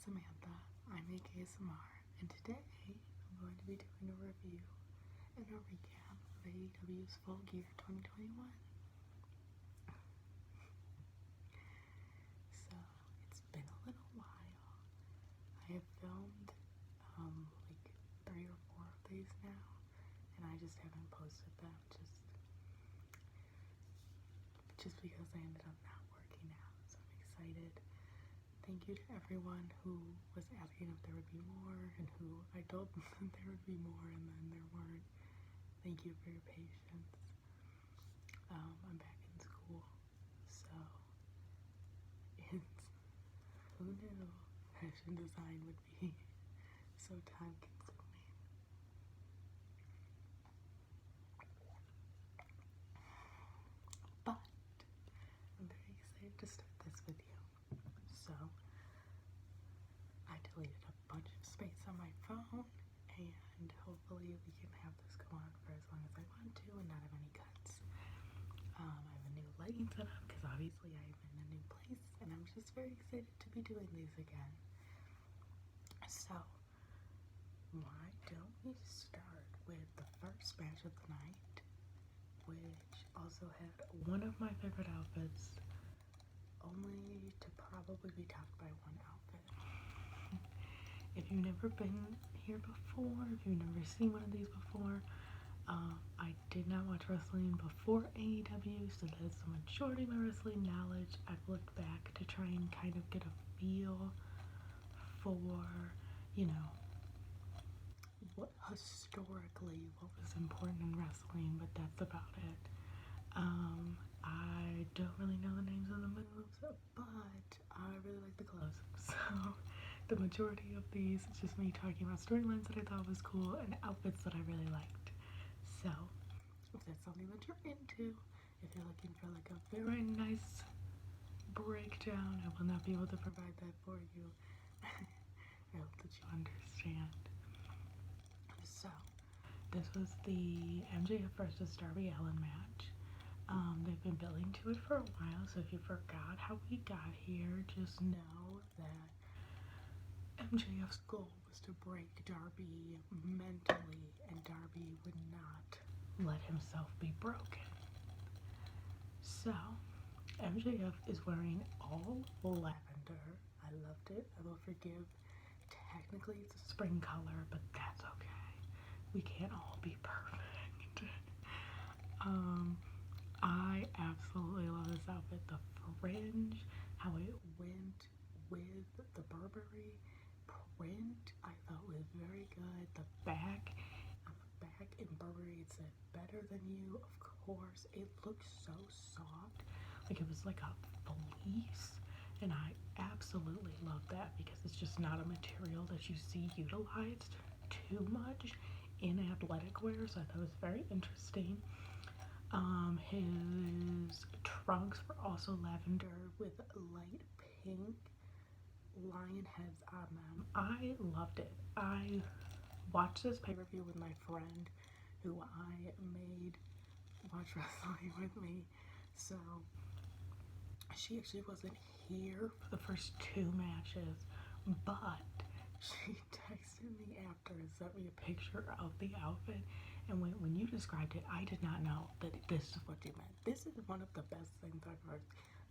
Samantha. I make ASMR, and today I'm going to be doing a review and a recap of AEW's Full Gear 2021. So, it's been a little while. I have filmed like 3 or 4 of these now, and I just haven't posted them just because I ended up not working out. So I'm excited. Thank you to everyone who was asking if there would be more and who I told them that there would be more and then there weren't. Thank you for your patience. I'm back in school, so it's, who knew fashion design would be so time consuming. But I'm very excited to start this video. So I deleted a bunch of space on my phone, and hopefully we can have this go on for as long as I want to and not have any cuts. I have a new lighting set up because obviously I'm in a new place, and I'm just very excited to be doing these again. So why don't we start with the first match of the night, which also had one of my favorite outfits, only to probably be topped by one outfit. If you've never been here before, if you've never seen one of these before, I did not watch wrestling before AEW, so that's the majority of my wrestling knowledge. I've looked back to try and kind of get a feel for, what historically what was important in wrestling, but that's about it. I don't really know the names of the moves, but I really like the clothes. So the majority of these is just me talking about storylines that I thought was cool and outfits that I really liked. So if that's something that you're into, if you're looking for like a very nice breakdown, I will not be able to provide that for you. I hope that you understand. So this was the MJF versus Darby Ellen match. They've been building to it for a while, so if you forgot how we got here, just know that MJF's goal was to break Darby mentally, and Darby would not let himself be broken. So MJF is wearing all lavender. I loved it. I will forgive. Technically it's a spring color, but that's okay. We can't all be perfect. I absolutely love this outfit. The fringe, how it went with the Burberry print, I thought was very good. The back, on the back in Burberry it said "better than you." Of course, it looked so soft, like it was like a fleece, and I absolutely love that because it's just not a material that you see utilized too much in athletic wear, so I thought it was very interesting. His trunks were also lavender with light pink lion heads on them. I loved it. I watched this pay-per-view with my friend who I made watch wrestling with me, so she actually wasn't here for the first 2 matches, but she texted me after and sent me a picture of the outfit, and when you described it, I did not know that this is what you meant. This is one of the best things I've heard.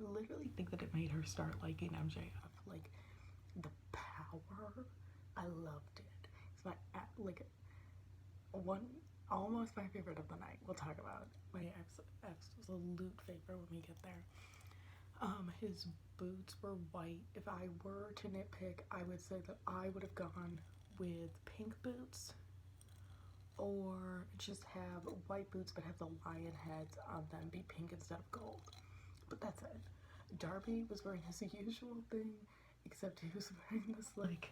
I literally think that it made her start liking MJF. Like, the power, I loved it. It's my, like, almost my favorite of the night. We'll talk about my absolute favorite when we get there. His boots were white. If I were to nitpick, I would say that I would have gone with pink boots, or just have white boots but have the lion heads on them be pink instead of gold. But that's it. Darby was wearing his usual thing, except he was wearing this like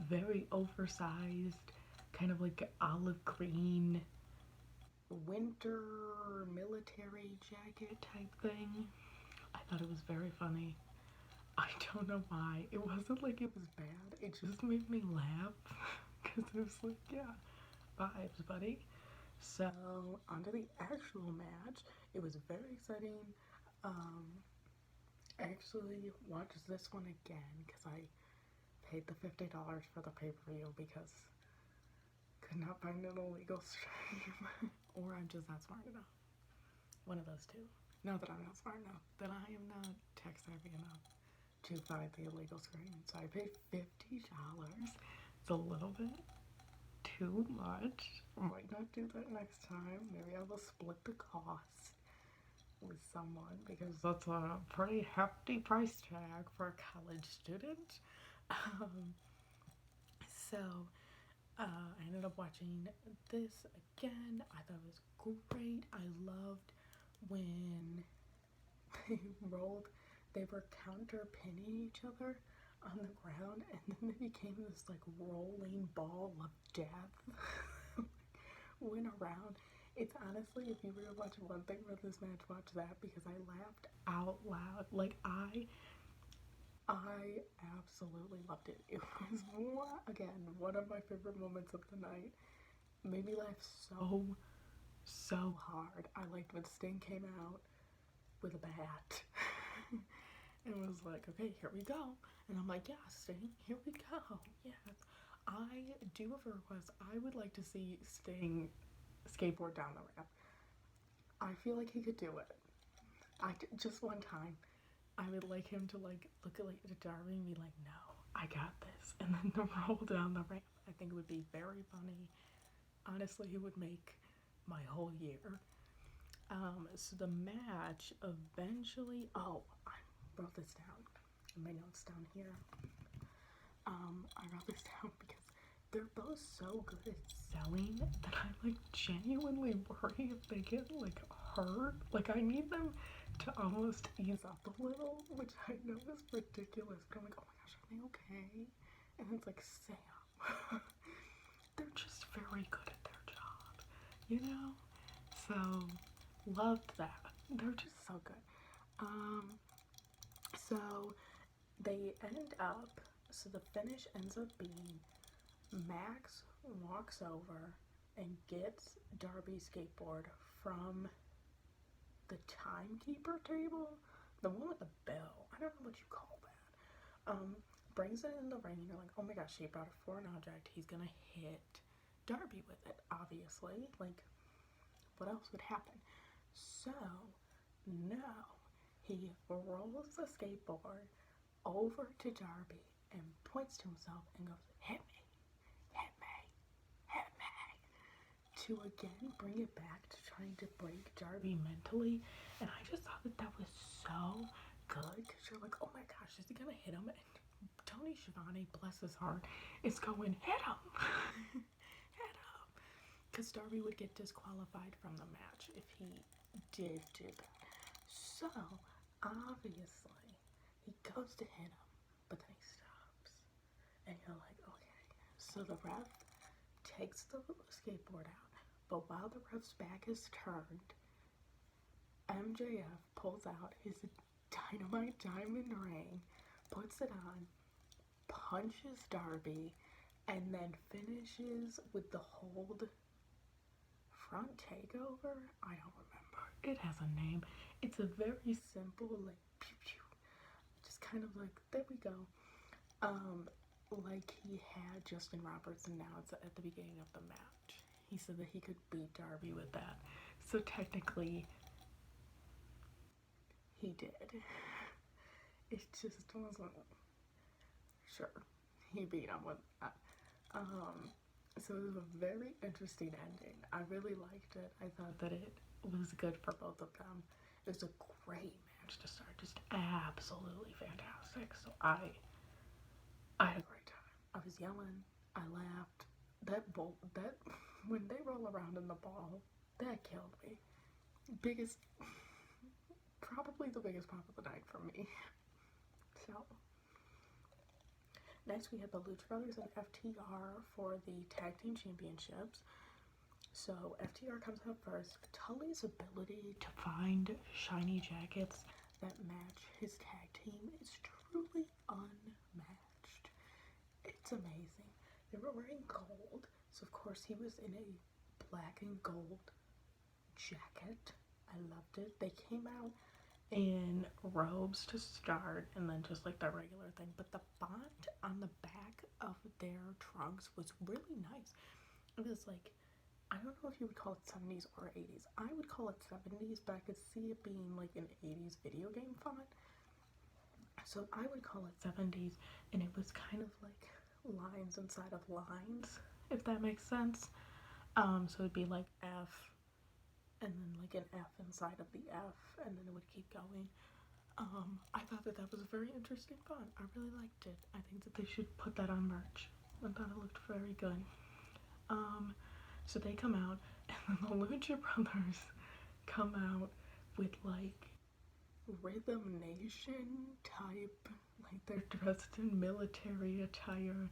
very oversized kind of like olive green winter military jacket type thing. I thought it was very funny. I don't know why. It wasn't like it was bad. It just made me laugh because it was like, yeah, vibes, buddy. So, onto the actual match. It was very exciting. I actually watched this one again because I paid the $50 for the pay-per-view because could not find an illegal stream. Or I'm just not smart enough. One of those two. Not that I'm not smart enough, that I am not tech savvy enough to find the illegal screen. So I paid $50. It's a little bit too much. I might not do that next time. Maybe I will split the cost with someone because that's a pretty hefty price tag for a college student. So I ended up watching this again. I thought it was great. I loved when they were counter pinning each other on the ground, and then they became this like rolling ball of death. Went around. It's honestly, if you were to watch one thing for this match, watch that, because I laughed out loud. Like I absolutely loved it. It was one of my favorite moments of the night. Made me laugh so hard. I liked when Sting came out with a bat and was like, okay, here we go. And I'm like, yeah, Sting, here we go. Yes. I do have a request. I would like to see Sting skateboard down the ramp. I feel like he could do it. Just one time. I would like him to like look at Darby and be like, no, I got this. And then to roll down the ramp. I think it would be very funny. Honestly, it would make my whole year. So the match eventually, I wrote this down. My notes down here. I wrote this down because they're both so good at selling that I'm like genuinely worried if they get like hurt. Like I need them to almost ease up a little, which I know is ridiculous, but I'm like, oh my gosh, are they okay? And it's like, Sam. They're just very good at their job, you know? So loved that. They're just so good. So they end up, so the finish ends up being Max walks over and gets Darby's skateboard from the timekeeper table, the one with the bell. I don't know what you call that. Brings it in the ring, and you're like, oh my gosh, he brought a foreign object. He's gonna hit Darby with it, obviously. Like, what else would happen? So, no, he rolls the skateboard over to Darby and points to himself and goes, hit me, hit me, hit me, to again bring it back to trying to break Darby mentally. And I just thought that was so good, because you're like, oh my gosh, is he gonna hit him? And Tony Schiavone, bless his heart, is going, hit him, hit him, because Darby would get disqualified from the match if he did do that. So obviously he goes to hit him, but then he stops, and you're like, okay. So the ref takes the skateboard out, but while the ref's back is turned, MJF pulls out his dynamite diamond ring, puts it on, punches Darby, and then finishes with the hold front takeover. I don't remember. It has a name. It's a very simple, like, pew pew. Just kind of like, there we go. Like he had Justin Roberts announced at the beginning of the match. He said that he could beat Darby with that. So technically, he did. It just wasn't. Sure, he beat him with that. So it was a very interesting ending. I really liked it. I thought that it was good for both of them. It was a great match to start. Just absolutely fantastic. So I had a great time. I was yelling. I laughed. That when they roll around in the ball, that killed me. Probably the biggest pop of the night for me. So, next we have the Lucha Brothers and FTR for the Tag Team Championships. So, FTR comes out first. Tully's ability to find shiny jackets that match his tag team is truly unmatched. It's amazing. They were wearing gold, so of course he was in a black and gold jacket. I loved it. They came out in robes to start, and then just like the regular thing. But the font on the back of their trunks was really nice. It was like, I don't know if you would call it 70s or 80s. I would call it 70s, but I could see it being like an 80s video game font. So I would call it 70s, and it was kind of like lines inside of lines, if that makes sense. So it'd be like F, and then like an F inside of the F, and then it would keep going. I thought that that was a very interesting font. I really liked it. I think that they should put that on merch. I thought it looked very good. So they come out, and then the Lucha Brothers come out with like Rhythm Nation type, like they're dressed in military attire,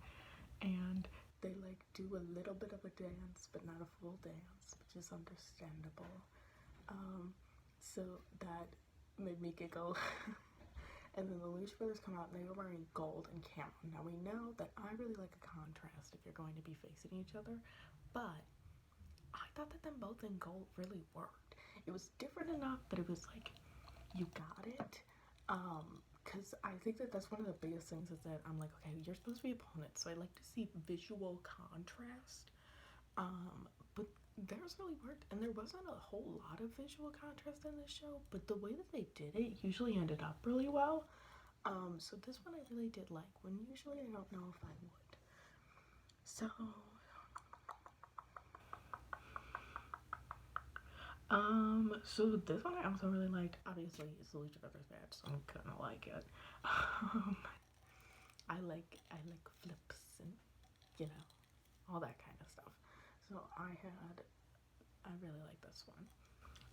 and they like do a little bit of a dance, but not a full dance, which is understandable. So that made me giggle. And then the Lucha Brothers come out, and they were wearing gold and camo. Now we know that I really like a contrast if you're going to be facing each other, but I thought that them both in gold really worked. It was different enough that it was like, you got it. Because I think that that's one of the biggest things is that I'm like, okay, you're supposed to be opponents, so I like to see visual contrast. But theirs really worked, and there wasn't a whole lot of visual contrast in this show, but the way that they did it usually ended up really well. So this one I really did like, when usually I don't know if I would. So so this one I also really liked. Obviously, it's the Lucha Brothers match, so I'm gonna like it. I like flips and all that kind of stuff. So I really like this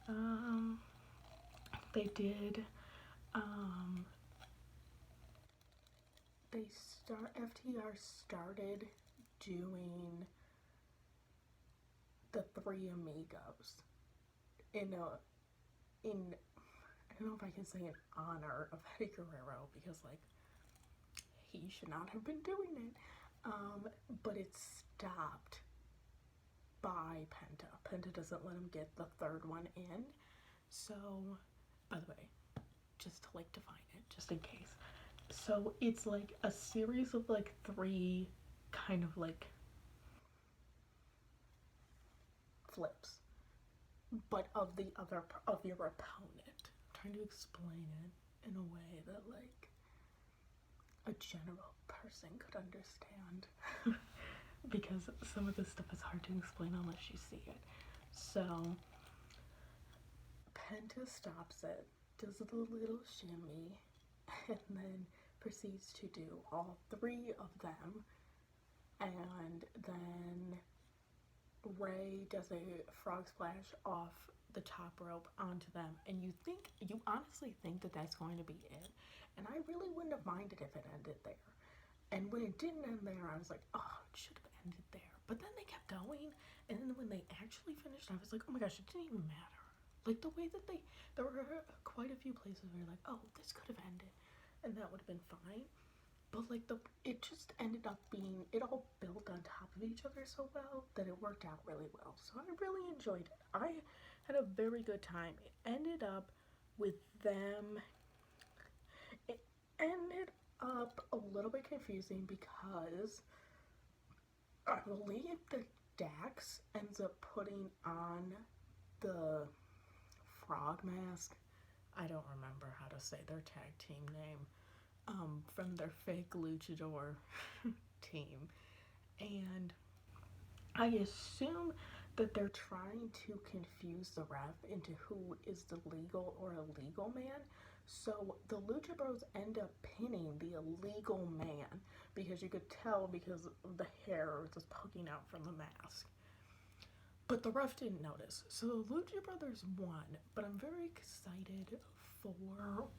one. They did. FTR started doing the Three Amigos in I don't know if I can say in honor of Eddie Guerrero, because like he should not have been doing it. But it stopped by Penta. Penta doesn't let him get the third one in. So, by the way, just to like define it, just in case. So it's like a series of like 3 kind of like flips, but of your opponent. I'm trying to explain it in a way that like a general person could understand. Because some of this stuff is hard to explain unless you see it. So Penta stops it, does a little shimmy, and then proceeds to do all 3 of them, and then Ray does a frog splash off the top rope onto them, and you honestly think that that's going to be it, and I really wouldn't have minded if it ended there. And when it didn't end there, I was like, oh, it should have ended there. But then they kept going, and then when they actually finished, I was like, oh my gosh, it didn't even matter. Like the way that there were quite a few places where you're like, oh, this could have ended, and that would have been fine. But like it just ended up being, it all built on top of each other so well that it worked out really well. So I really enjoyed it. I had a very good time. It ended up with them. It ended up a little bit confusing because I believe that Dax ends up putting on the frog mask. I don't remember how to say their tag team name. From their fake luchador team, and I assume that they're trying to confuse the ref into who is the legal or illegal man. So the Lucha Bros end up pinning the illegal man, because you could tell because the hair was poking out from the mask. But the ref didn't notice. So the Lucha Brothers won, but I'm very excited for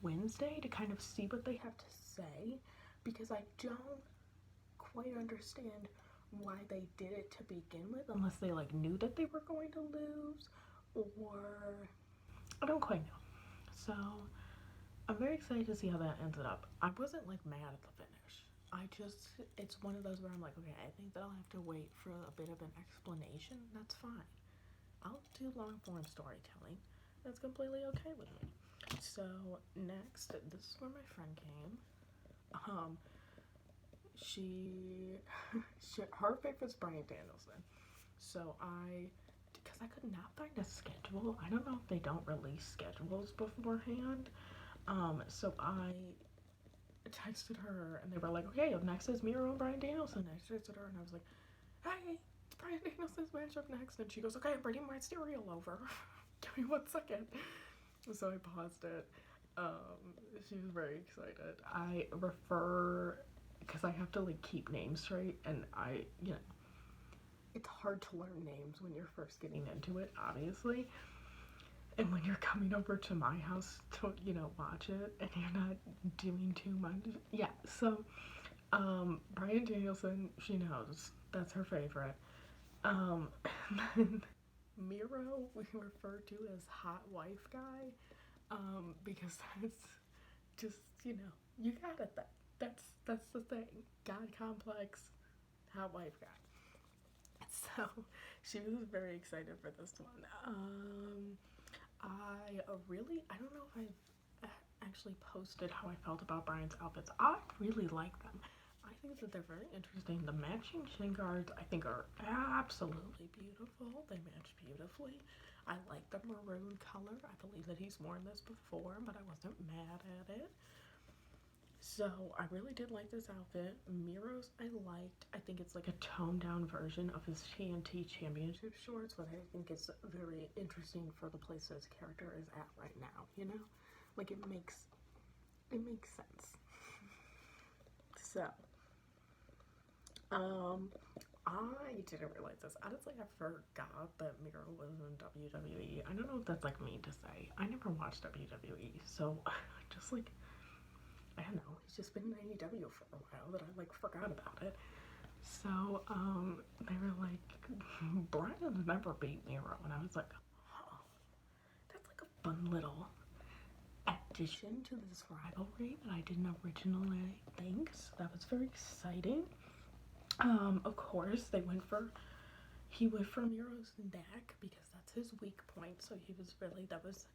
Wednesday to kind of see what they have to say, because I don't quite understand why they did it to begin with, unless they like knew that they were going to lose, or I don't quite know. So I'm very excited to see how that ended up. I wasn't like mad at the finish. It's one of those where I'm like, okay, I think that I'll have to wait for a bit of an explanation. That's fine. I'll do long form storytelling. That's completely okay with me. So next, this is where my friend came. She her favorite's Bryan Danielson. So because I could not find a schedule. I don't know if they don't release schedules beforehand. So I texted her and they were like, okay, up next is Miro and Bryan Danielson. I texted her and I was like, hey, it's Bryan Danielson's match up next. And she goes, okay, I'm bringing my cereal over. Give me 1 second. So I paused it. She was very excited. I refer, because I have to like keep names straight, and it's hard to learn names when you're first getting into it, obviously. And when you're coming over to my house to, watch it, and you're not doing too much. Yeah, so, Bryan Danielson, she knows. That's her favorite. And then Miro, we refer to as Hot Wife Guy, because that's just, you got it. That's the thing. God complex, Hot Wife Guy. So, she was very excited for this one. I don't know if I've actually posted how I felt about Bryan's outfits. I really like them. I think that they're very interesting. The matching shin guards, I think, are absolutely beautiful. They match beautifully. I like the maroon color. I believe that he's worn this before, but I wasn't mad at it. So I really did like this outfit. Miro's I liked. I think it's like a toned down version of his TNT championship shorts, but I think it's very interesting for the place his character is at right now, Like it makes sense. So I didn't realize this. Honestly, I forgot that Miro was in WWE. I don't know if that's like mean to say. I never watched WWE, so just like I don't know, he's just been in AEW for a while that I like forgot about it. So, they were like, Bryan never beat Miro, and I was like, oh, that's like a fun little addition to this rivalry that I didn't originally think. So that was very exciting. Of course, he went for Miro's neck because that's his weak point. So that was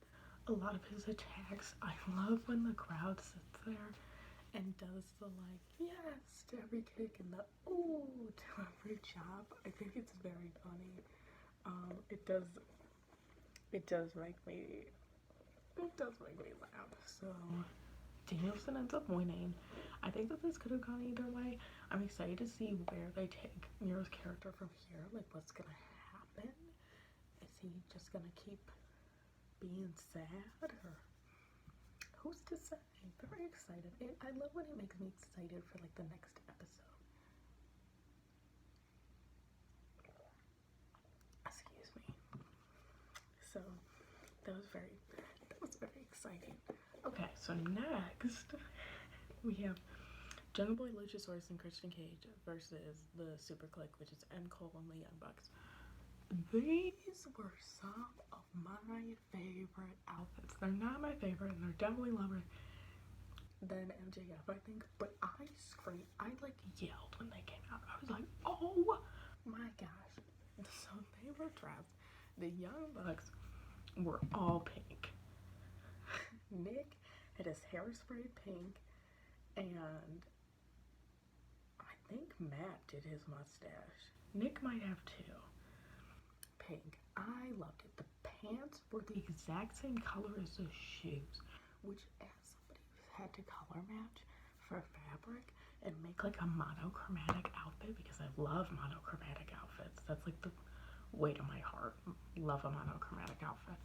a lot of his attacks. I love when the crowd sits there and does the like yes to every kick and the ooh to every chop. I think it's very funny. It does make me laugh. So Danielson ends up winning. I think that this could have gone either way. I'm excited to see where they take Miro's character from here. Like what's gonna happen? Is he just gonna keep being sad, or who's to say? Very excited. I love when it makes me excited for like the next episode. Excuse me. So that was very exciting. Okay, so next we have Jungle Boy, Luchasaurus, and Christian Cage versus the Super Click, which is M. Cole and the Young Bucks. These were some of my favorite outfits. They're not my favorite, and they're definitely lower than MJF, I think, but I screamed. I like yelled when they came out. I was like, oh my gosh. So they were dressed. The Young Bucks were all pink. Nick had his hair sprayed pink, and I think Matt did his mustache. Nick might have too. Pink. I loved it. The pants were the exact same color as the shoes, which as somebody who's had to color match for fabric and make like a monochromatic outfit, because I love monochromatic outfits. That's like the weight of my heart. Love a monochromatic outfit.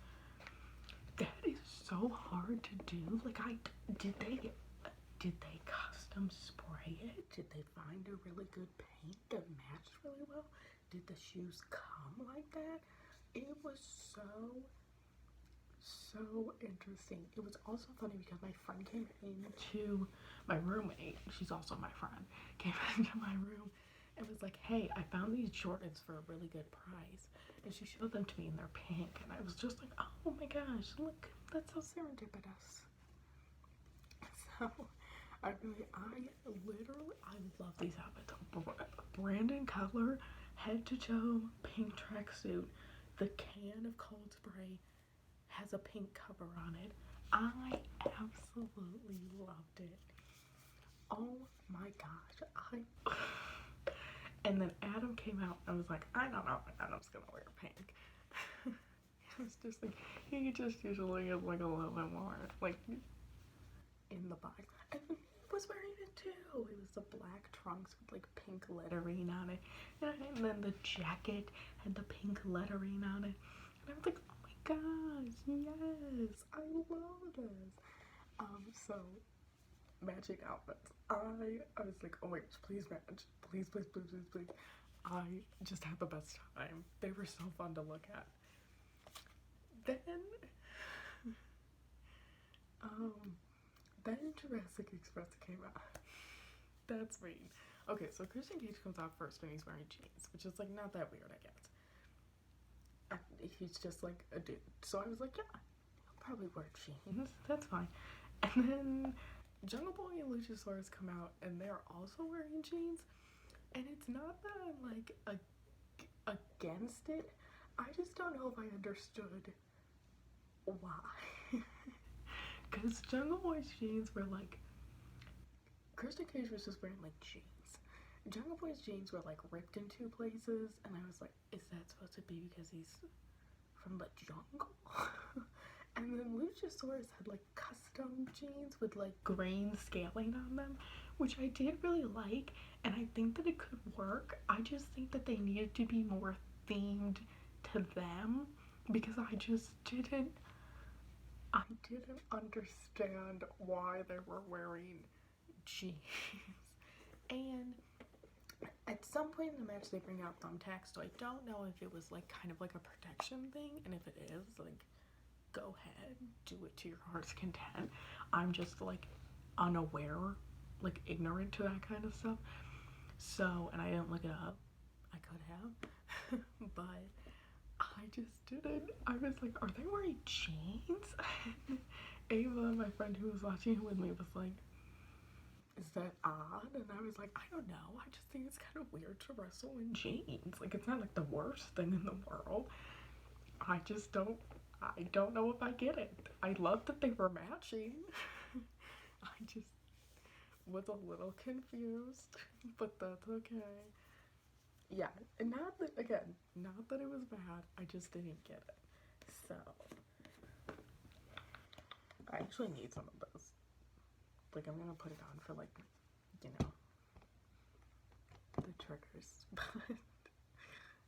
That is so hard to do. Like did they custom spray it? Did they find a really good paint that matched really well? Did the shoes come like that? It was so interesting. It was also funny because my friend came into my roommate, she's also my friend, came into my room and was like, hey, I found these Jordans for a really good price. And she showed them to me and they're pink. And I was just like, oh my gosh, look, that's so serendipitous. So I love these outfits. Brandon Cutler, head to toe, pink tracksuit. The can of Cold Spray has a pink cover on it. I absolutely loved it. Oh my gosh, and then Adam came out and was like, I don't know, Adam's gonna wear pink. It was just like, he just usually is like a little bit more like in the box. And he was wearing it too. It was the black trunks with like pink lettering on it. And then the jacket had the pink lettering on it. And I was like, oh my gosh, yes, I love this. So matching outfits. I was like, oh my gosh, please match. Please, please, please, please, please. I just had the best time. They were so fun to look at. Then, then Jurassic Express came out. That's weird. Okay, so Christian Cage comes out first and he's wearing jeans, which is like not that weird, I guess. He's just like a dude. So I was like, yeah, he'll probably wear jeans. That's fine. And then Jungle Boy and Luchasaurus come out and they're also wearing jeans. And it's not that I'm like against it. I just don't know if I understood why. Because Jungle Boy's jeans were like, Christian Cage was just wearing like jeans. Jungle Boy's jeans were like ripped in two places, and I was like, is that supposed to be because he's from the jungle? And then Luchasaurus had like custom jeans with like grain scaling on them, which I did really like, and I think that it could work. I just think that they needed to be more themed to them, because I didn't understand why they were wearing jeans. And at some point in the match they bring out thumbtacks, so I don't know if it was like kind of like a protection thing, and if it is, like, go ahead, do it to your heart's content. I'm just like unaware, like ignorant to that kind of stuff. So, and I didn't look it up. I could have. But I just didn't. I was like, are they wearing jeans? Ava, my friend who was watching it with me, was like, is that odd? And I was like, I don't know. I just think it's kind of weird to wrestle in jeans. Like, it's not like the worst thing in the world. I don't know if I get it. I love that they were matching. I just was a little confused, but that's okay. Yeah, and not that it was bad. I just didn't get it. So I actually need some of those. Like, I'm gonna put it on for like, you know, the triggers, but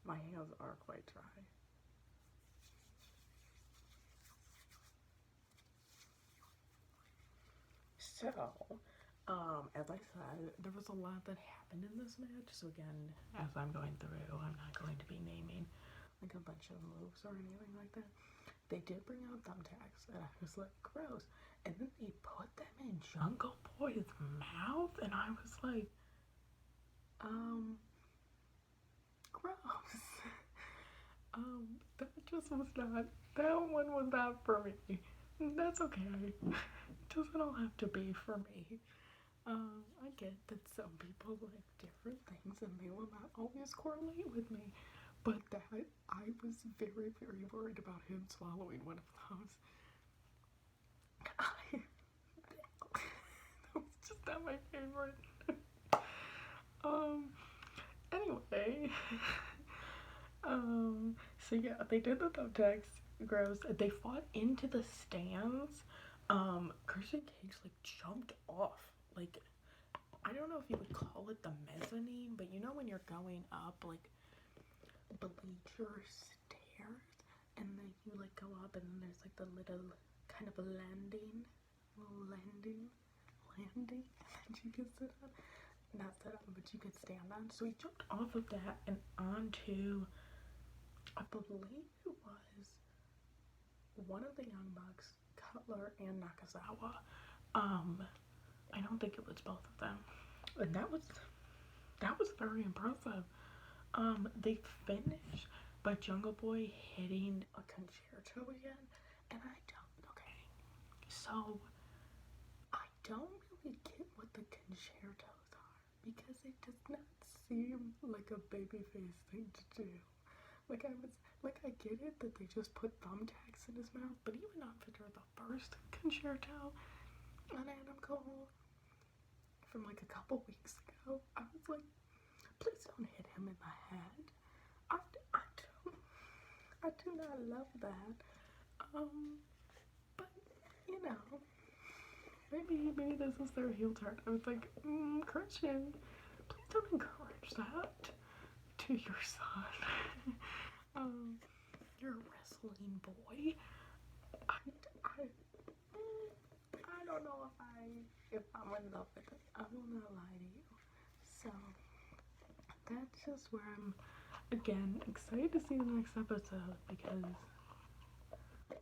my hands are quite dry. So, as I said, there was a lot that happened in this match. So again, as I'm going through, I'm not going to be naming like a bunch of moves or anything like that. They did bring out thumbtacks, and I was like, gross. And then they put them in Jungle Boy's mouth, and I was like, gross. That just was not, that one was not for me. That's okay. It doesn't all have to be for me. I get that some people like different things and they will not always correlate with me. But that, I was very, very worried about him swallowing one of those. That was just not my favorite. Anyway. So yeah, they did the thumbtacks. Gross. They fought into the stands. Christian Cage like jumped off. Like, I don't know if you would call it the mezzanine, but you know when you're going up like bleacher stairs, and then you like go up, and then there's like the little kind of a landing, and then you can sit on, not sit on, but you can stand on. So he jumped off of that and onto, I believe it was one of the Young Bucks, Cutler and Nakazawa. I don't think it was both of them, and that was very impressive. They finished by Jungle Boy hitting a concerto again, and so I don't really get what the concertos are, because it does not seem like a babyface thing to do. I get it that they just put thumbtacks in his mouth, but even after the first concerto, an Adam Cole from like a couple weeks ago. I was like, please don't hit him in the head. I do not love that. But you know, maybe this is their heel turn. I was like, Christian, please don't encourage that to your son. You're a wrestling boy. I don't know if I'm in love with it. I will not lie to you. So that's just where I'm again excited to see the next episode because I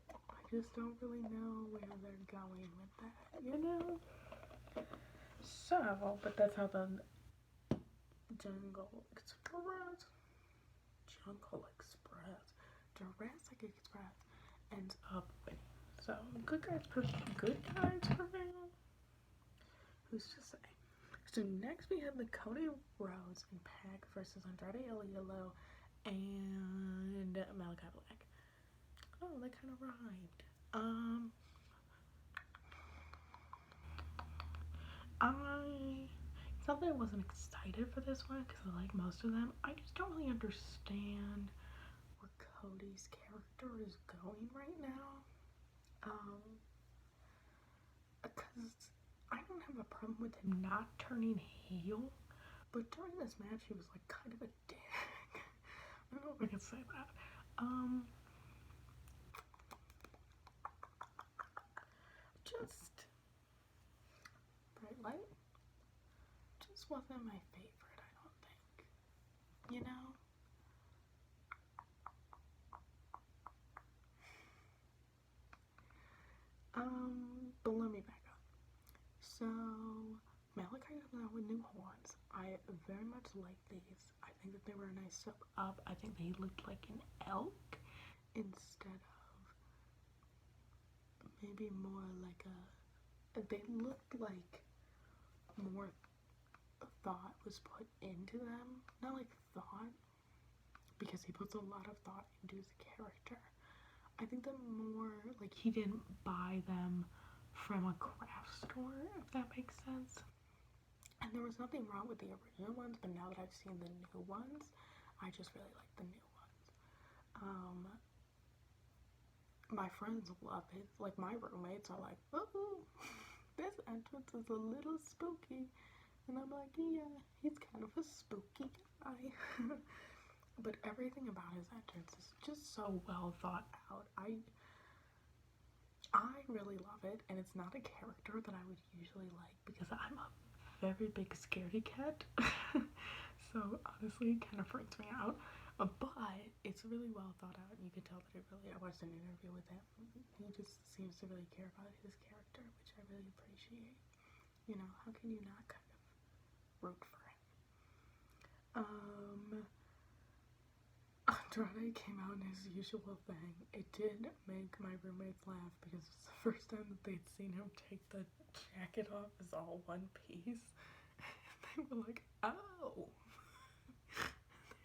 just don't really know where they're going with that, you know? So, but that's how the Jungle Express Jurassic Express ends up winning. So, good guys prevail. Who's to say? So next we have the Cody Rhodes and Pac versus Andrade El Idolo and Malachi Black. Oh, that kind of rhymed. It's not that I wasn't excited for this one because I like most of them. I just don't really understand where Cody's character is going right now. Because I don't have a problem with him not turning heel, but during this match he was like kind of a dick. I don't know if I can say that. Just Bright Light just wasn't my favorite, I don't think. You know? But let me back up. So Malachi comes out with new horns. I very much like these. I think that they were a nice step up. I think they looked like an elk instead of maybe more like they looked like more thought was put into them. Not like thought, because he puts a lot of thought into his character. I think that more like he didn't buy them from a craft store, if that makes sense. And there was nothing wrong with the original ones, but now that I've seen the new ones, I just really like the new ones. My friends love it. Like my roommates are like, oh, this entrance is a little spooky. And I'm like, yeah, he's kind of a spooky guy. But everything about his entrance is just so well thought out. I really love it, and it's not a character that I would usually like because I'm a very big scaredy cat. So honestly, it kind of freaks me out. But it's really well thought out, and you can tell that I watched an interview with him. He just seems to really care about his character, which I really appreciate. You know, how can you not kind of root for him? Andrade came out in his usual thing. It did make my roommates laugh because it's the first time that they'd seen him take the jacket off as all one piece. They were like, oh.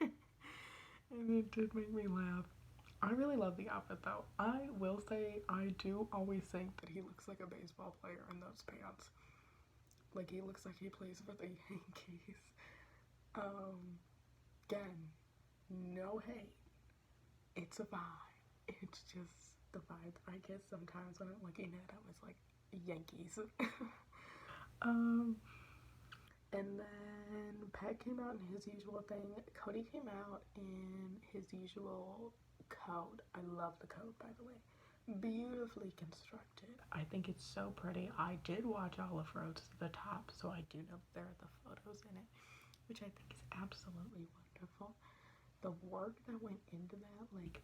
And it did make me laugh. I really love the outfit though. I will say I do always think that he looks like a baseball player in those pants. Like he looks like he plays for the Yankees. Again, no hate. It's a vibe. It's just the vibe I get sometimes when I'm looking at him. It's like Yankees. And then Pat came out in his usual thing. Cody came out in his usual coat. I love the coat, by the way. Beautifully constructed. I think it's so pretty. I did watch Olive Rose to the top, so I do know there are the photos in it, which I think is absolutely wonderful. The work that went into that, like,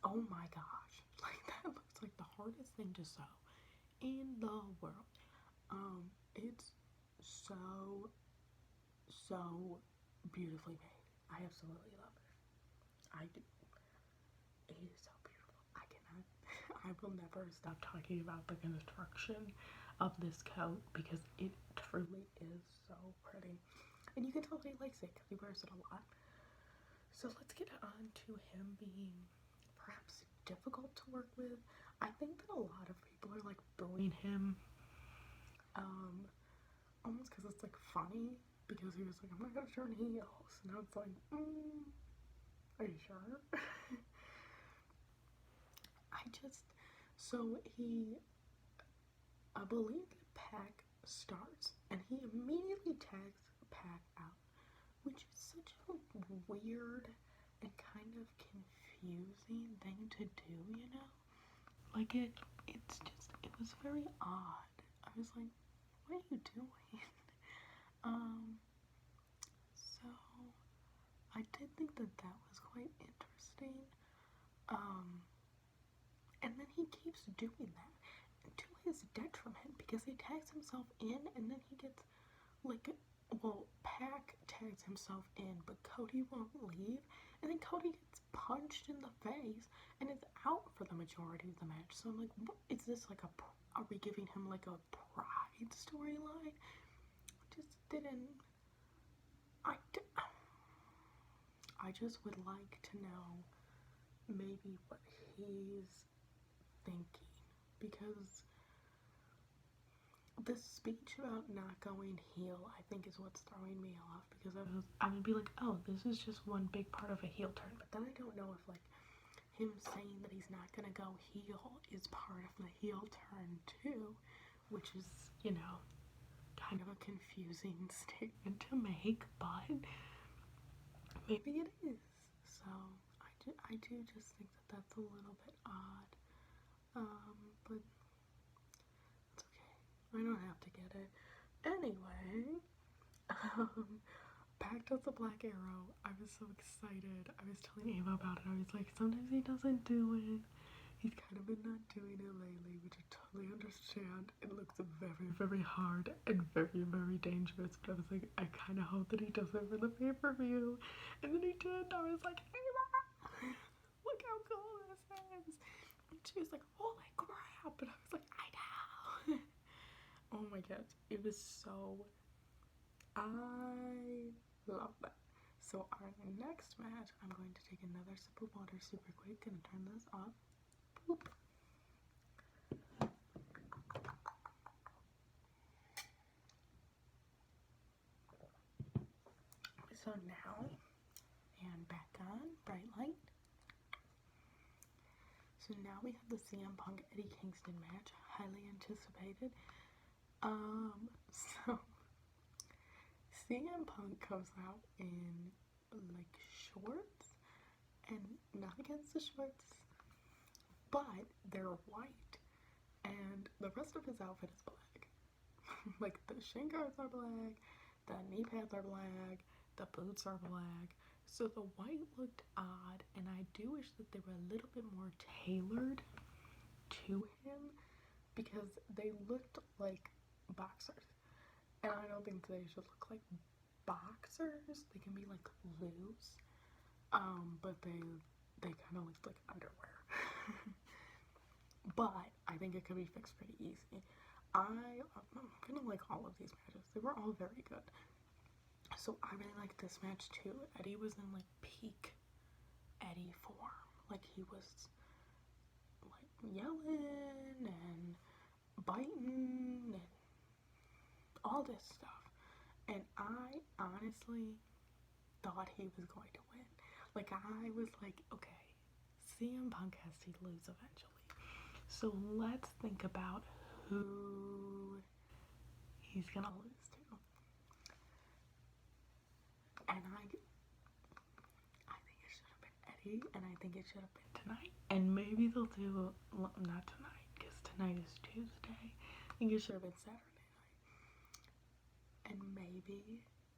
oh my gosh, like that looks like the hardest thing to sew in the world. It's so beautifully made. I absolutely love it. I do. It is so beautiful. I will never stop talking about the construction of this coat because it truly is so pretty. And you can tell he likes it because he wears it a lot. So let's get on to him being perhaps difficult to work with. I think that a lot of people are like booing him, almost because it's like funny, because he was like, I'm not gonna turn heels. Now it's like, are you sure? So I believe that Pac starts, and he immediately tags Pac out, which is such a weird and kind of confusing thing to do, you know? Like, it was very odd. I was like, what are you doing? So, I did think that was quite interesting. And then he keeps doing that to his detriment, because he tags himself in, and then he gets, like, well, Pac tags himself in, but Cody won't leave, and then Cody gets punched in the face and is out for the majority of the match. So I'm like, what is this, like are we giving him like a pride storyline? Just didn't. I just would like to know maybe what he's thinking, because this speech about not going heel, I think, is what's throwing me off, because I would be like, oh, this is just one big part of a heel turn, but then I don't know if, like, him saying that he's not gonna go heel is part of the heel turn too, which is, you know, kind of a confusing statement to make, but maybe it is. So I do just think that that's a little bit odd, but it's okay. I don't have to get it. Anyway, Pac does the Black Arrow. I was so excited. I was telling Ava about it. I was like, sometimes he doesn't do it. He's kind of been not doing it lately, which I totally understand. It looks very, very hard and very, very dangerous. But I was like, I kind of hope that he does it for the pay-per-view. And then he did. I was like, Ava, look how cool this is. And she was like, holy crap. And I was like, I know. Oh my god. It was so... I love that. So our next match, I'm going to take another sip of water super quick. Gonna turn this off. Boop. So now, and back on, bright light. So now we have the CM Punk Eddie Kingston match, highly anticipated. So CM Punk comes out in like shorts, and not against the shorts, but they're white, and the rest of his outfit is black. Like, the shin guards are black, the knee pads are black, the boots are black. So the white looked odd, and I do wish that they were a little bit more tailored to him, because they looked like boxers, and I don't think they should look like boxers. They can be like loose, but they kind of looked like underwear. But I think it could be fixed pretty easy. I'm gonna like all of these matches. They were all very good. So I really like this match too. Eddie was in like peak Eddie form. Like, he was like yelling and biting and all this stuff. And I honestly thought he was going to win. Like, I was like, okay, CM Punk has to lose eventually. So let's think about who he's gonna lose to. And I think it should have been Eddie, and I think it should have been tonight. And maybe they'll do, not tonight, because tonight is Tuesday. I think it should have been Saturday night. And maybe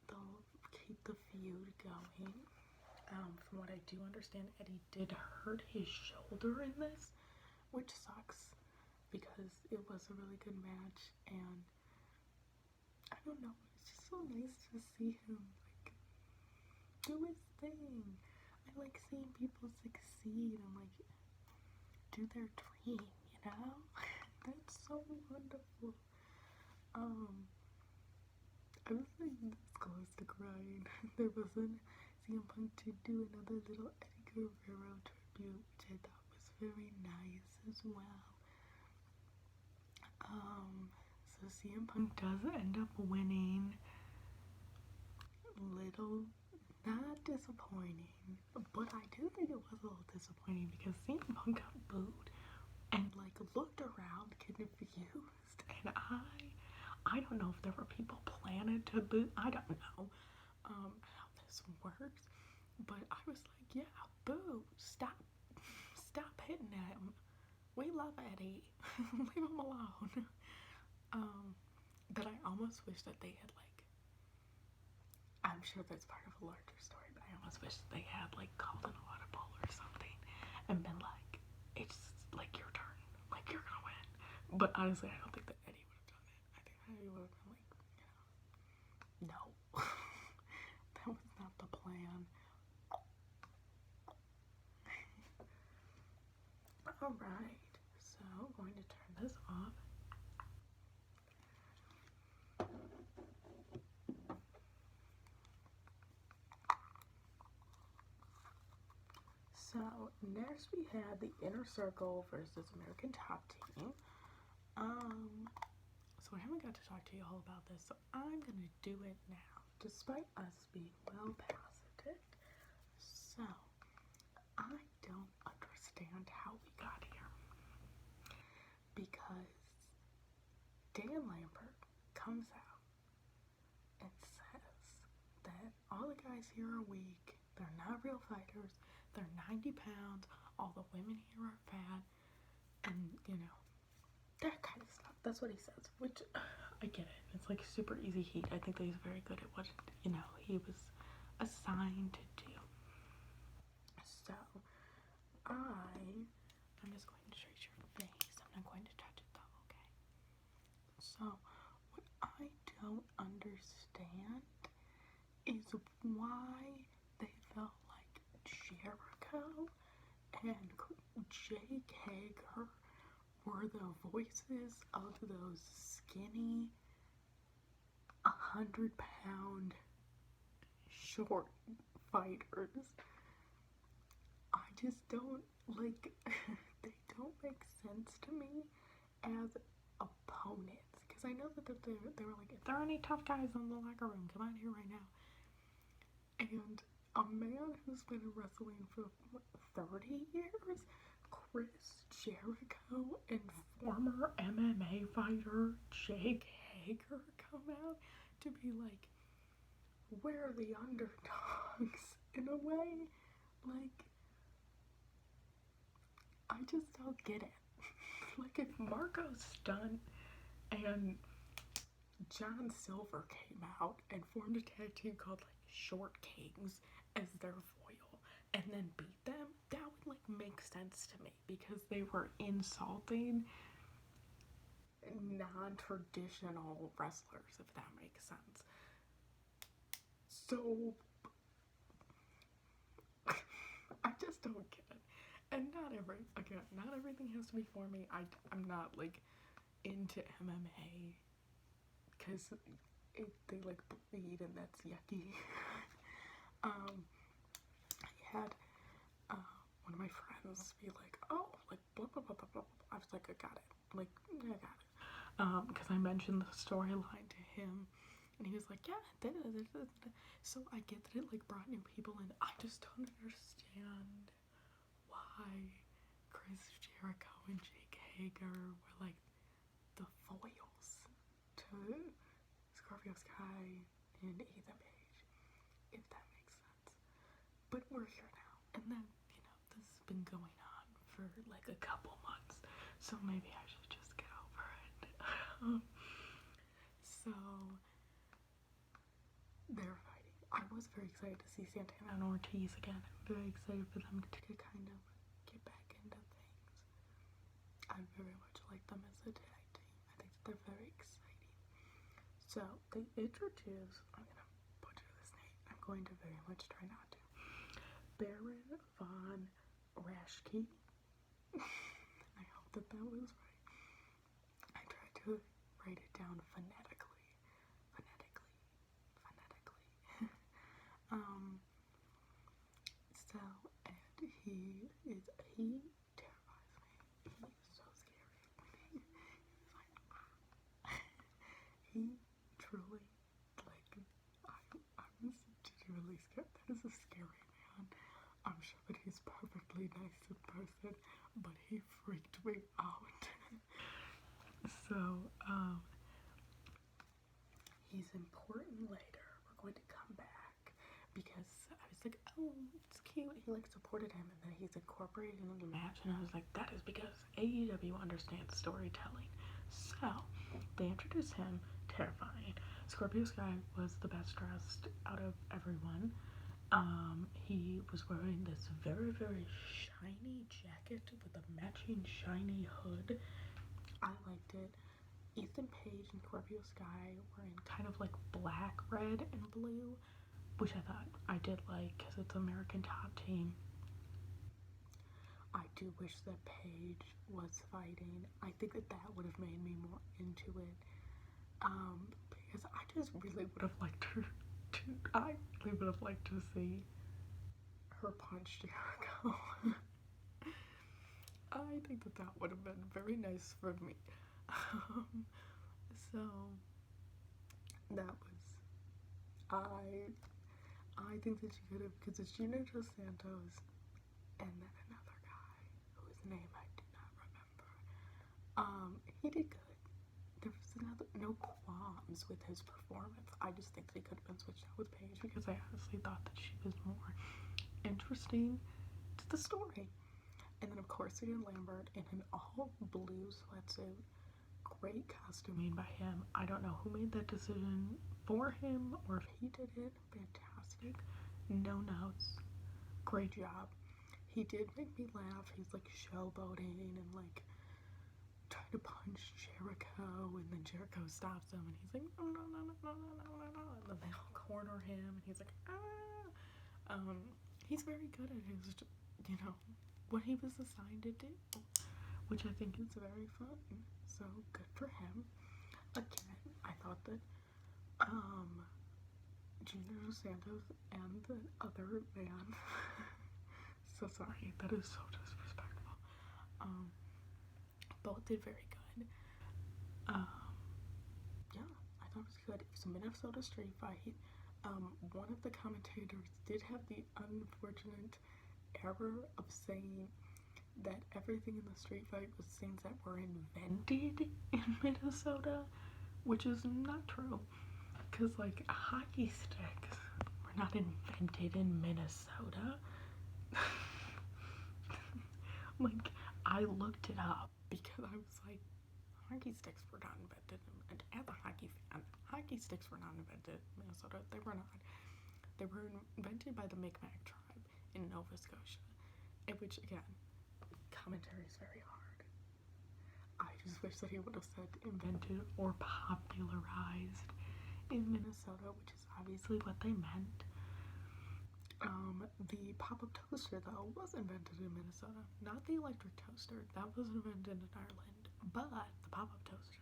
they'll keep the feud going. From what I do understand, Eddie did hurt his shoulder in this, which sucks, because it was a really good match, and I don't know, it's just so nice to see him, like, do his thing. I like seeing people succeed and, like, do their dream, you know? That's so wonderful. I was like this close to crying. There wasn't CM Punk to do another little Eddie Guerrero tribute, which I thought was very nice as well. CM Punk does end up winning. Little, not disappointing, but I do think it was a little disappointing because CM Punk got booed and like looked around confused, and I don't know if there were people planning to boo. I don't know how this works, but I was like, yeah, boo, stop hitting him. We love Eddie. Leave him alone. But I almost wish that they had like, I'm sure that's part of a larger story, but I almost wish they had like called an audible or something and been like, it's like your turn, like you're gonna win. But honestly, I don't think that Eddie would have done it. I think Eddie would have been like, no, that was not the plan. Alright, so I'm going to turn this off. So next we had the Inner Circle versus American Top Team. So I haven't got to talk to you all about this, so I'm gonna do it now, despite us being well past it. So I don't understand how we got here, because Dan Lambert comes out and says that all the guys here are weak, they're not real fighters, they're 90 pounds, all the women here are fat, and you know, that kind of stuff. That's what he says, which I get it. It's like super easy heat. I think that he's very good at what, you know, he was assigned to do. So I'm just going to trace your face. I'm not going to touch it though, okay? So what I don't understand is why they felt like Jericho and Jake Hager were the voices of those skinny 100-pound short fighters. I just don't like they don't make sense to me as opponents, because I know that they were like, if there are any tough guys in the locker room, come out here right now. And a man who's been wrestling for what, 30 years, Chris Jericho, and former MMA fighter Jake Hager come out to be like, we're the underdogs in a way. Like, I just don't get it. Like, if Marco Stunt and John Silver came out and formed a tag team called like Short Kings as their foil and then beat them, that would like make sense to me, because they were insulting non-traditional wrestlers, if that makes sense. So I just don't get it. And not everything has to be for me. I'm not like into MMA because they like bleed and that's yucky. I had one of my friends be like, oh, like blah blah blah blah blah. I was like, I got it. Like, yeah, I got it. Because I mentioned the storyline to him, and he was like, yeah, so I get that it like brought new people in. I just don't understand why Chris Jericho and Jake Hager were like the foils to Scorpio Sky and Ethan Page, if that makes sense. But we're here now, and then, you know, this has been going on for like a couple months, so maybe I should just get over it. So they're fighting. I was very excited to see Santana and Ortiz again. I'm very excited for them to kind of get back into things. I very much like them as a tag team. I think that they're very exciting. So they introduce, I'm gonna butcher this name, I'm going to very much try not to, Baron von Raschke. I hope that was right. I tried to write it down phonetically. So, and he terrifies me. He is so scary. He's like, person, but he freaked me out. So, he's important later. We're going to come back because I was like, oh, it's cute. He like supported him, and then he's incorporated into the match, and I was like, that is because AEW understands storytelling. So they introduced him, terrifying. Scorpio Sky was the best dressed out of everyone. He was wearing this very, very shiny jacket with a matching shiny hood. I liked it. Ethan Page and Scorpio Sky were in kind of like black, red, and blue, which I thought I did like because it's American Top Team. I do wish that Page was fighting. I think that would have made me more into it. Because I just really would have liked her to, I really would have liked to see her punch Jericho. I think that would have been very nice for me. So that was, I think that she could have, because it's Junior Dos Santos and then another guy whose name I do not remember. He did good. There was no qualms with his performance. I just think they could have been switched out with Paige because I honestly thought that she was more interesting to the story. And then of course Ian Lambert in an all blue sweatsuit. Great costuming by him. I don't know who made that decision for him or if he did it. Fantastic. No notes. Great job. He did make me laugh. He's like showboating and like trying to punch Jericho, and then Jericho stops him and he's like, no, no, no, no, no, no, no, no, and then they all corner him and he's like, ah. He's very good at his, what he was assigned to do, which I think is very fun. So good for him. Again, I thought that Junior Dos Santos and the other man so sorry, that is so disrespectful, both did very good. Yeah, I thought it was good. It was a Minnesota street fight. One of the commentators did have the unfortunate error of saying that everything in the street fight was things that were invented in Minnesota, which is not true. Because, like, hockey sticks were not invented in Minnesota. Like, I looked it up because I was like, hockey sticks were not invented. And as a hockey fan, hockey sticks were not invented in Minnesota. They were not. They were invented by the Mi'kmaq tribe in Nova Scotia. Which, again, commentary is very hard. I just wish that he would have said invented or popularized in Minnesota, which is obviously what they meant. The pop-up toaster, though, was invented in Minnesota. Not the electric toaster. That was invented in Ireland. But the pop-up toaster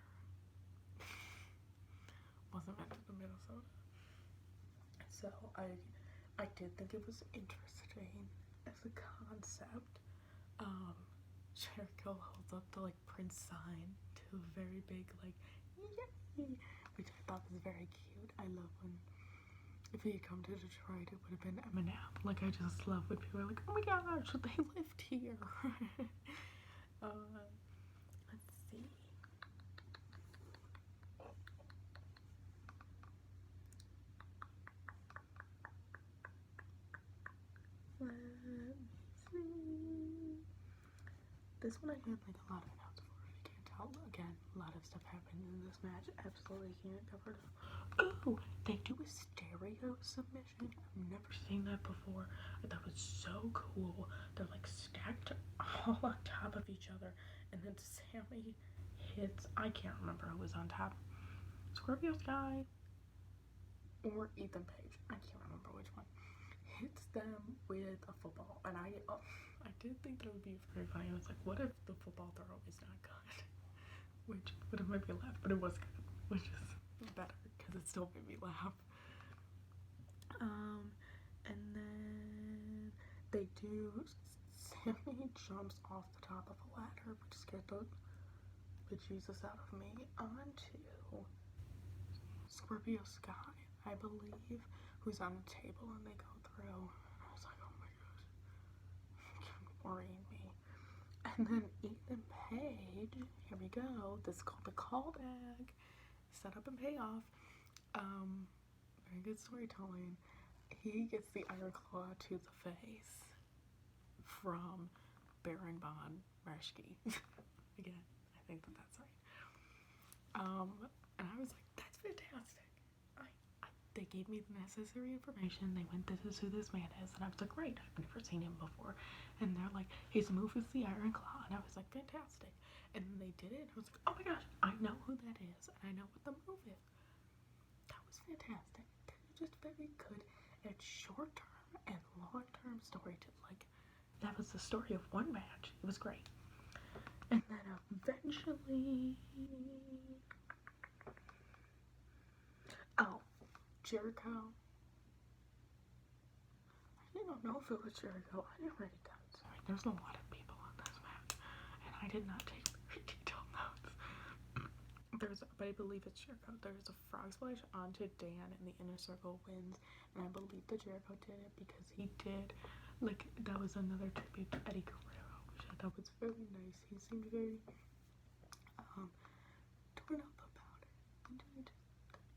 was invented in Minnesota. So I did think it was interesting as a concept. Jericho holds up the, like, Prince sign to a very big, like, yay, which I thought was very cute. I love when, if he had come to Detroit, it would have been Eminem. Like, I just love when people are like, oh my gosh, they lived here. Let's see. Let me see. This one I had like a lot of notes for. If you can't tell, again, a lot of stuff happened in this match. Absolutely can't cover it up. Oh, they do a stereo submission. I've never seen that before. I thought it was so cool. They're like stacked all on top of each other, and then Sammy hits. I can't remember who was on top. Scorpio Sky or Ethan Page. I can't remember which one. Hits them with a football, and I did think that would be very funny. I was like, what if the football throw is not good? Which would have made me laugh, but it was good, which is better because it still made me laugh. And then they do. Sammy jumps off the top of a ladder, which scared the bejesus out of me, onto Scorpio Sky, I believe, who's on a table, and they go through. And I was like, oh my gosh, worrying me. And then Ethan Page, here we go. This is called the callback. Set up and pay off. Very good storytelling. He gets the iron claw to the face from Baron von Raschke. Again, I think that's right. And I was like, that's fantastic. They gave me the necessary information. They went, this is who this man is. And I was like, great, I've never seen him before. And they're like, his move is the Iron Claw. And I was like, fantastic. And then they did it. And I was like, oh my gosh, I know who that is. And I know what the move is. That was fantastic. They were just very good at short-term and long-term storytelling. Like, that was the story of one match. It was great. And then eventually... Oh, Jericho. I don't know if it was Jericho. I didn't write it down. Sorry, there's a lot of people on this match, and I did not take very detailed notes. But I believe it's Jericho. There's a frog splash onto Dan, and the Inner Circle wins. And I believe that Jericho did it because he did, like, that was another tribute to Eddie Guerrero, which I thought was very nice. He seemed very torn up about it. And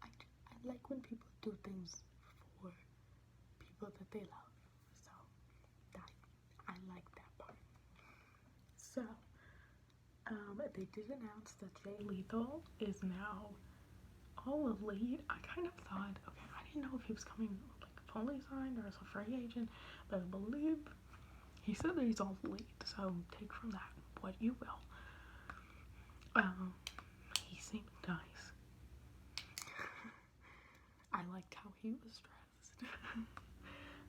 I like when people do things for people that they love. So I like that part. So they did announce that Jay Lethal is now all elite. I kind of thought, okay, I didn't know if he was coming like fully signed or as a free agent, but I believe he said that he's all elite. So take from that what you will. He seemed nice. I liked how he was dressed.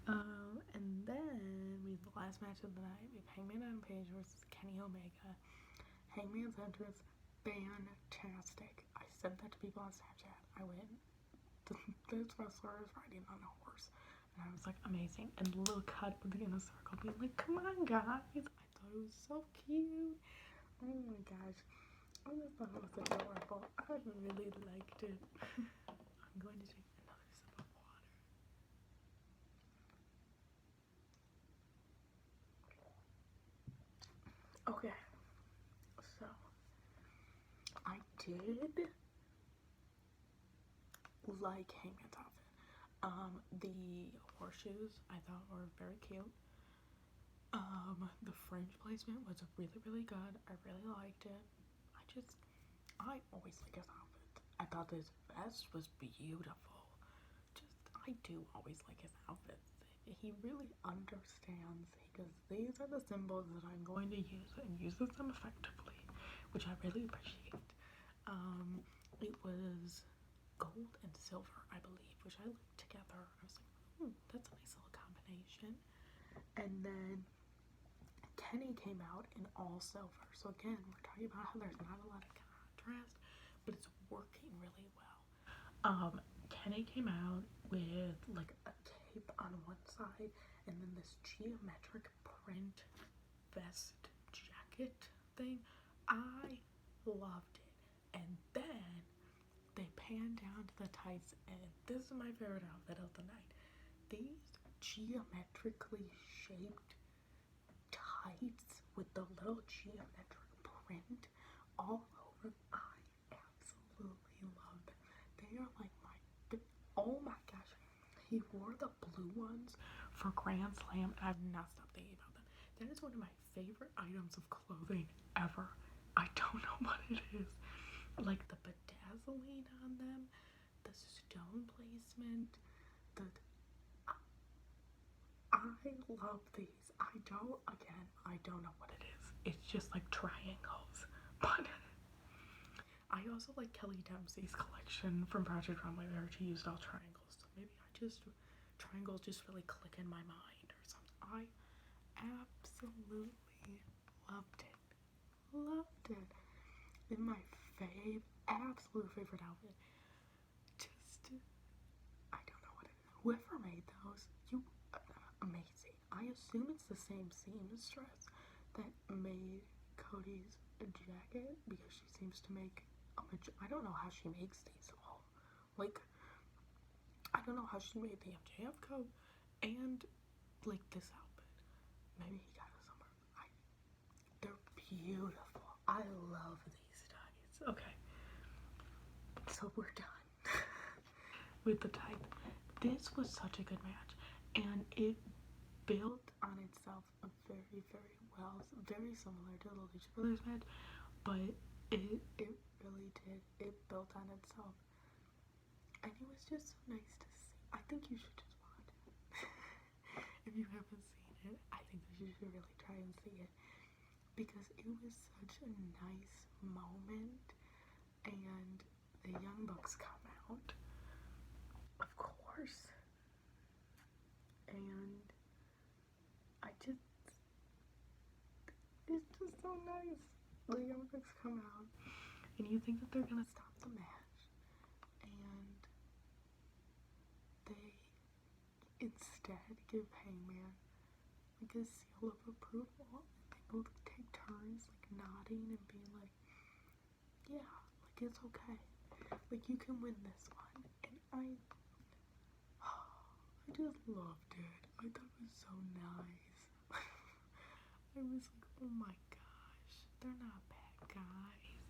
And then we have the last match of the night. We have Hangman Adam Page versus Kenny Omega. Hangman's entrance, fantastic. I sent that to people on Snapchat. I went, this wrestler is riding on a horse. And I was like, amazing. And the little cut with the Inner Circle being like, come on, guys. I thought it was so cute. Oh my gosh. I just thought it was adorable. I really liked it. I'm going to take another sip of water. Okay, so I did like Hangman's outfit. The horseshoes I thought were very cute. The fringe placement was really, really good. I really liked it. I always like his outfit. I thought his vest was beautiful. I do always like his outfits. He really understands, because these are the symbols that I'm going to use and uses them effectively, which I really appreciate. It was gold and silver, I believe, which I looked together. I was like, that's a nice little combination. And then Kenny came out in all silver. So again, we're talking about how there's not a lot of contrast, but it's working really well. Kenny came out with like a cape on one side and then this geometric print vest jacket thing. I loved it. And then they panned down to the tights, and this is my favorite outfit of the night. These geometrically shaped tights with the little geometric print all over. I absolutely love them. They are like oh my gosh. He wore the blue ones for Grand Slam, and I've not stopped thinking about them. That is one of my favorite items of clothing ever. I don't know what it is. Like the bedazzling on them, the stone placement, I love these. I don't know what it is. It's just like triangles. But I also like Kelly Dempsey's collection from Project Runway where she used all triangles. So maybe triangles just really click in my mind or something. I absolutely loved it. Loved it. In my absolute favorite outfit. I don't know what it is. Whoever made those, amazing. I assume it's the same seamstress that made Cody's jacket, because she seems to make I don't know how she makes these all. Like, I don't know how she made the MJF coat and like this outfit. Maybe he got it somewhere. They're beautiful. I love these tights. Okay, so we're done with the tights. This was such a good match, and it built on itself very, very well. Very similar to the Lucha Brothers match, but it really did. It built on itself, and it was just so nice to see. I think you should just watch it. If you haven't seen it, I think that you should really try and see it, because it was such a nice moment. And the Young Bucks come out, of course, and it's just so nice. The Young Bucks come out, and you think that they're gonna stop the match, and they instead give Hangman like a seal of approval. They both take turns like nodding and being like, yeah, like it's okay, like you can win this one. And I just loved it. I thought it was so nice. I was like, oh my gosh, they're not bad guys.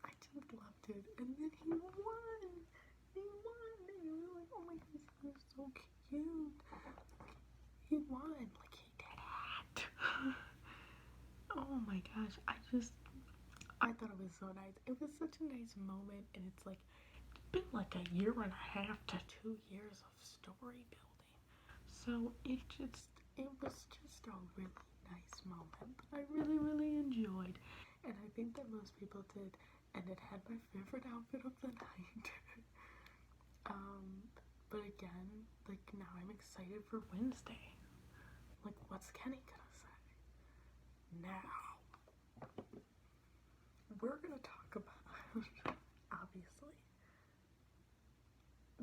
I just loved it. And then he won. And we were like, oh my gosh, he was so cute. He won. Like, he did it. Oh my gosh, I thought it was so nice. It was such a nice moment, and it's like, it's been like a year and a half to 2 years of story building. So it was just a really nice moment that I really, really enjoyed. And I think that most people did. And it had my favorite outfit of the night. But again, like, now I'm excited for Wednesday. Like, what's Kenny gonna say? Now, we're gonna talk about, obviously,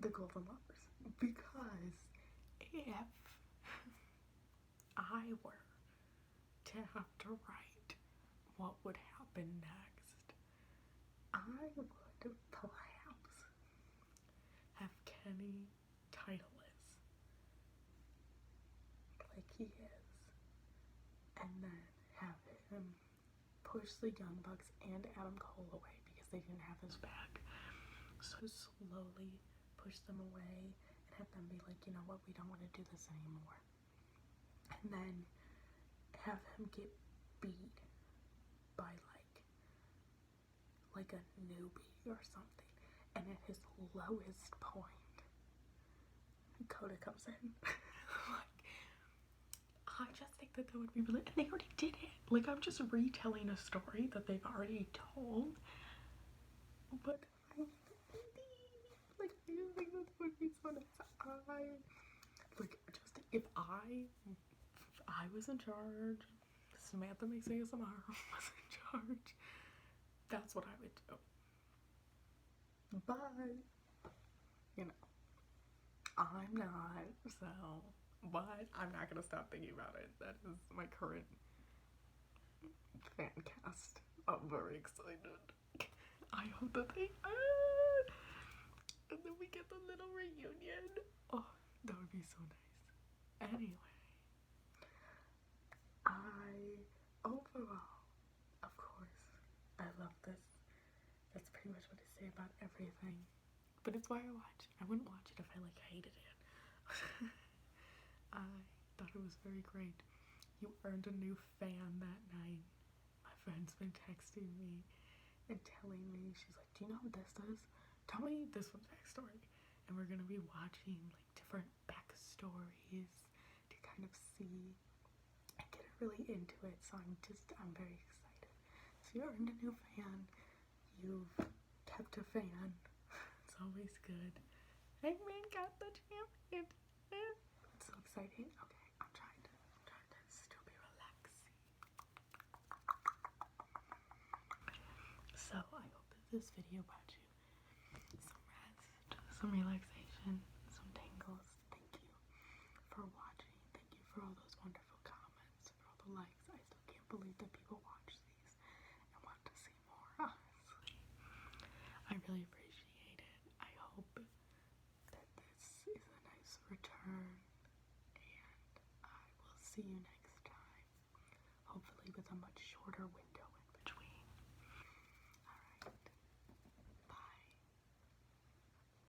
the Golden Lovers. Because if I were to have to write what would happen next, I would perhaps have Kenny titleless, like he is, and then have him push the Young Bucks and Adam Cole away because they didn't have his back. So slowly push them away and have them be like, you know what, we don't want to do this anymore. And then have him get beat by like a newbie or something. And at his lowest point, Dakota comes in. Like, I just think that would be really, and they already did it. Like, I'm just retelling a story that they've already told. But I just think that would be so nice. If I was in charge, Samantha makes ASMR was in charge, that's what I would do. But, you know, I'm not, so, but I'm not gonna stop thinking about it. That is my current fan cast. I'm very excited. I hope that they add, and then we get the little reunion. Oh, that would be so nice. Anyway, overall, of course, I love this. That's pretty much what I say about everything. But it's why I watch it. I wouldn't watch it if I hated it. I thought it was very great. You earned a new fan that night. My friend's been texting me and telling me, she's like, do you know what this is? Tell me this one's backstory. And we're gonna be watching different backstories to kind of see and get really into it. So I'm very excited. So you earned a new fan. You've kept a fan. It's always good. Hangman got the champion. It's so exciting. Okay, I'm trying to still be relaxing. So I hope that this video brought you some rest, some relaxation, some tingles. Thank you for watching. Thank you for all those wonderful comments, for all the likes. I still can't believe that people watch these and want to see more, honestly. I really appreciate it. I hope that this is a nice return see you next time. Hopefully with a much shorter